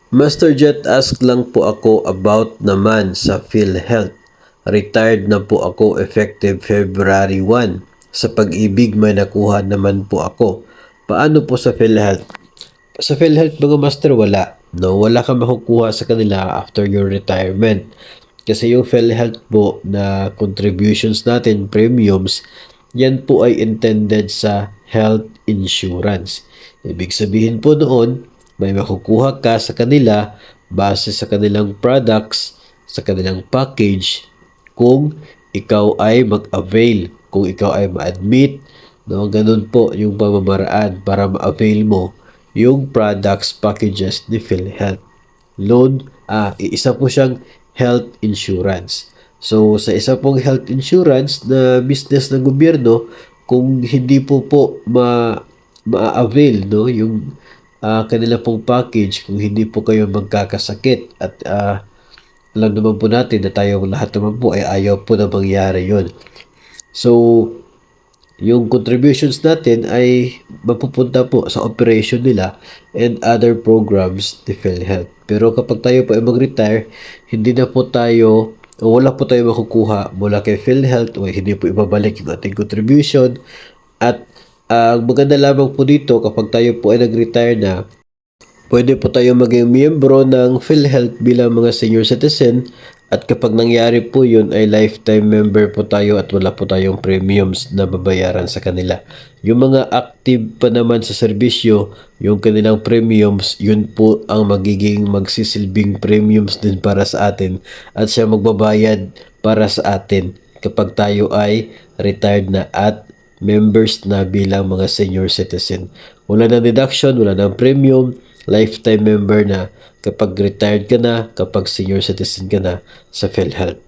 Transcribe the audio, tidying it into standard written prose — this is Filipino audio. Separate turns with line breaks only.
Master Jet, ask lang po ako about naman sa PhilHealth. Retired na po ako effective February 1. Sa pag-ibig may nakuha naman po ako. Paano po sa PhilHealth? Sa PhilHealth mga master, wala. No, wala kang makukuha sa kanila after your retirement. Kasi yung PhilHealth po na contributions natin, premiums, yan po ay intended sa health insurance. Ibig sabihin po noon, may makukuha ka sa kanila base sa kanilang products, sa kanilang package, kung ikaw ay mag-avail, kung ikaw ay ma-admit, no? Ganun po yung pamamaraan para ma-avail mo yung products, packages ni PhilHealth. Isa po siyang health insurance. So, sa isa pong health insurance na business ng gobyerno, kung hindi po ma-avail, no, yung kanila pong package, kung hindi po kayo magkakasakit at alam naman po natin na tayo lahat naman po ay ayaw po na mangyari yun. So, yung contributions natin ay mapupunta po sa operation nila and other programs ni PhilHealth. Pero kapag tayo po ay mag-retire, hindi na po tayo o wala po tayo makukuha mula kay PhilHealth o hindi po ibabalik yung ating contribution. At ang maganda lamang po dito kapag tayo po ay nag-retire na, pwede po tayo maging miyembro ng PhilHealth bilang mga senior citizen at kapag nangyari po yun ay lifetime member po tayo at wala po tayong premiums na babayaran sa kanila. Yung mga active pa naman sa serbisyo, yung kanilang premiums, yun po ang magiging magsisilbing premiums din para sa atin at siya magbabayad para sa atin kapag tayo ay retired na at members na bilang mga senior citizen. Wala nang deduction, wala nang premium, lifetime member na kapag retired ka na, kapag senior citizen ka na sa PhilHealth.